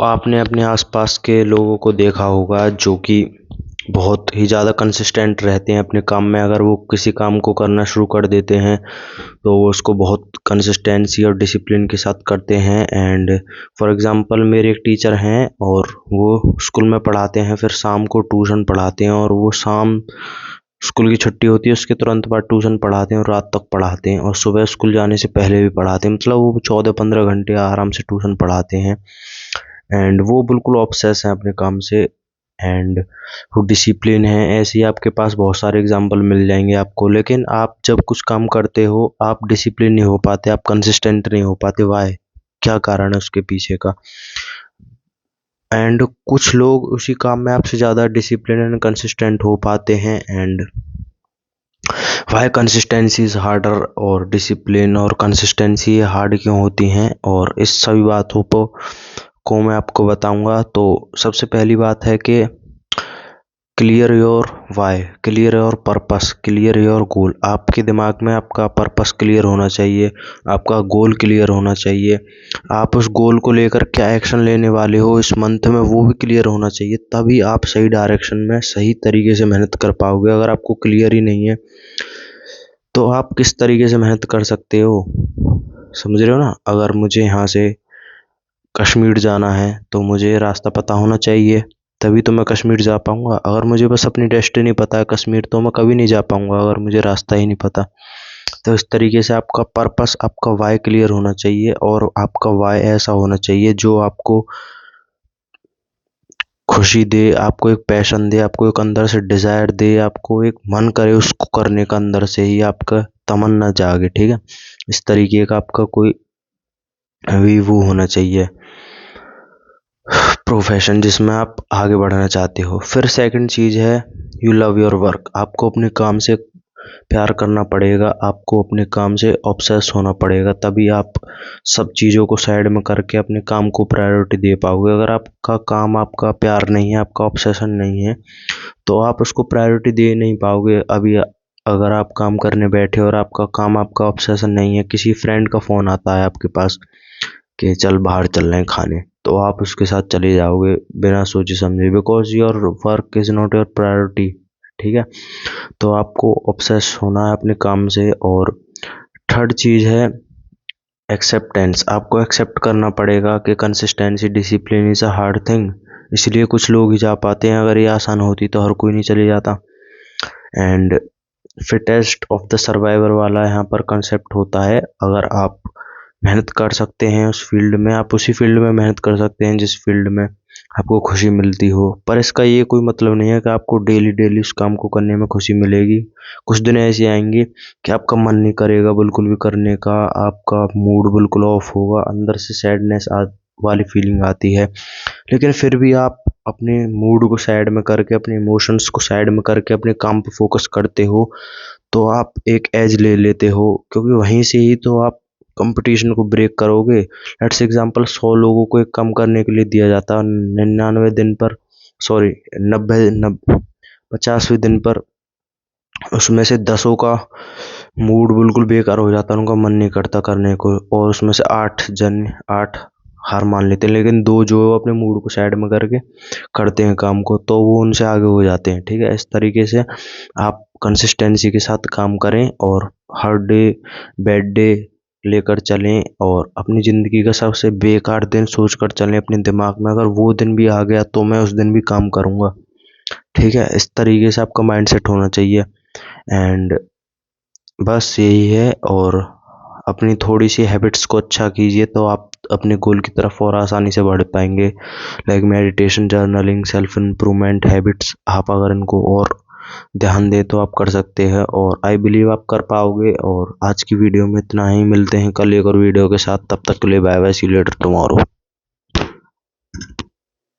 आपने अपने आसपास के लोगों को देखा होगा जो कि बहुत ही ज़्यादा कंसिस्टेंट रहते हैं अपने काम में। अगर वो किसी काम को करना शुरू कर देते हैं तो वो उसको बहुत कंसिस्टेंसी और डिसिप्लिन के साथ करते हैं। एंड फॉर एग्ज़ाम्पल मेरे एक टीचर हैं और वो स्कूल में पढ़ाते हैं, फिर शाम को ट्यूशन पढ़ाते हैं, और वो शाम स्कूल की छुट्टी होती है उसके तुरंत बाद ट्यूशन पढ़ाते हैं और रात तक पढ़ाते हैं, और सुबह स्कूल जाने से पहले भी पढ़ाते हैं। मतलब वो 14-15 घंटे आराम से ट्यूशन पढ़ाते हैं। एंड वो बिल्कुल ऑब्सेस हैं अपने काम से, एंड वो डिसिप्लिन है। ऐसे ही आपके पास बहुत सारे एग्जांपल मिल जाएंगे आपको। लेकिन आप जब कुछ काम करते हो आप डिसिप्लिन नहीं हो पाते, आप कंसिस्टेंट नहीं हो पाते। वाई? क्या कारण है उसके पीछे का? एंड कुछ लोग उसी काम में आपसे ज़्यादा डिसिप्लिन एंड कंसिस्टेंट हो पाते हैं। And why consistency is harder, और डिसिप्लिन और कंसिस्टेंसी हार्ड क्यों होती हैं, और इस सभी बातों को मैं आपको बताऊंगा। तो सबसे पहली बात है कि clear your why, clear your purpose, clear your goal. आपके दिमाग में आपका पर्पस क्लियर होना चाहिए, आपका गोल क्लियर होना चाहिए। आप उस गोल को लेकर क्या एक्शन लेने वाले हो इस मंथ में वो भी क्लियर होना चाहिए, तभी आप सही डायरेक्शन में सही तरीके से मेहनत कर पाओगे। अगर आपको क्लियर ही नहीं है तो आप किस तरीके से मेहनत कर सकते हो? समझ रहे हो ना? अगर मुझे यहाँ से कश्मीर जाना है तो मुझे रास्ता पता होना चाहिए, तभी तो मैं कश्मीर जा पाऊँगा। अगर मुझे बस अपनी डेस्टिनी पता है कश्मीर, तो मैं कभी नहीं जा पाऊँगा अगर मुझे रास्ता ही नहीं पता। तो इस तरीके से आपका पर्पस, आपका वाई क्लियर होना चाहिए, और आपका वाई ऐसा होना चाहिए जो आपको खुशी दे, आपको एक पैशन दे, आपको एक अंदर से डिज़ायर दे, आपको एक मन करे उसको करने का, अंदर से ही आपका तमन्ना जागे। ठीक है? इस तरीके का आपका कोई वो होना चाहिए प्रोफेशन जिसमें आप आगे बढ़ना चाहते हो। फिर सेकंड चीज़ है यू लव योर वर्क। आपको अपने काम से प्यार करना पड़ेगा, आपको अपने काम से ऑब्सेस होना पड़ेगा, तभी आप सब चीज़ों को साइड में करके अपने काम को प्रायोरिटी दे पाओगे। अगर आपका काम आपका प्यार नहीं है, आपका ऑब्सेशन नहीं है, तो आप उसको प्रायोरिटी दे नहीं पाओगे। अभी अगर आप काम करने बैठे और आपका काम आपका ऑब्सेशन नहीं है, किसी फ्रेंड का फ़ोन आता है आपके पास कि चल बाहर चल रहे हैं खाने, तो आप उसके साथ चले जाओगे बिना सोचे समझे, because your work is not your priority. ठीक है? तो आपको ऑब्सेस होना है अपने काम से। और थर्ड चीज़ है एक्सेप्टेंस। आपको एक्सेप्ट करना पड़ेगा कि consistency, discipline is a hard thing. इसलिए कुछ लोग ही जा पाते हैं, अगर ये आसान होती तो हर कोई नहीं चले जाता। And fittest of the survivor वाला यहाँ पर कंसेप्ट होता है। अगर आप मेहनत कर सकते हैं उस फील्ड में, आप उसी फील्ड में मेहनत कर सकते हैं जिस फील्ड में आपको खुशी मिलती हो। पर इसका ये कोई मतलब नहीं है कि आपको डेली डेली उस काम को करने में खुशी मिलेगी। कुछ दिन ऐसे आएंगे कि आपका मन नहीं करेगा बिल्कुल भी करने का, आपका मूड बिल्कुल ऑफ होगा, अंदर से सैडनेस वाली फीलिंग आती है। लेकिन फिर भी आप अपने मूड को साइड में करके, अपने इमोशंस को साइड में करके अपने काम पर फोकस करते हो, तो आप एक एज ले लेते हो, क्योंकि वहीं से ही तो आप कंपटीशन को ब्रेक करोगे। लेट्स एग्जांपल 100 लोगों को एक काम करने के लिए दिया जाता है 99 दिन पर, सॉरी 50वें दिन पर, उसमें से 10 का मूड बिल्कुल बेकार हो जाता है, उनका मन नहीं करता करने को, और उसमें से 8 हार मान लेते हैं। लेकिन 2 जो अपने मूड को साइड में करके करते हैं काम को, तो वो उनसे आगे हो जाते हैं। ठीक है? इस तरीके से आप कंसिस्टेंसी के साथ काम करें, और हर डे बैड डे लेकर चलें, और अपनी ज़िंदगी का सबसे बेकार दिन सोच कर चलें अपने दिमाग में, अगर वो दिन भी आ गया तो मैं उस दिन भी काम करूँगा। ठीक है? इस तरीके से आपका माइंडसेट होना चाहिए। एंड बस यही है। और अपनी थोड़ी सी हैबिट्स को अच्छा कीजिए तो आप अपने गोल की तरफ और आसानी से बढ़ पाएंगे। Like meditation, journaling, self improvement habits, आप अगर इनको और ध्यान दें तो आप कर सकते हैं, और आई बिलीव आप कर पाओगे। और आज की वीडियो में इतना ही, मिलते हैं कल एक और वीडियो के साथ। तब तक के लिए bye bye, see you later tomorrow.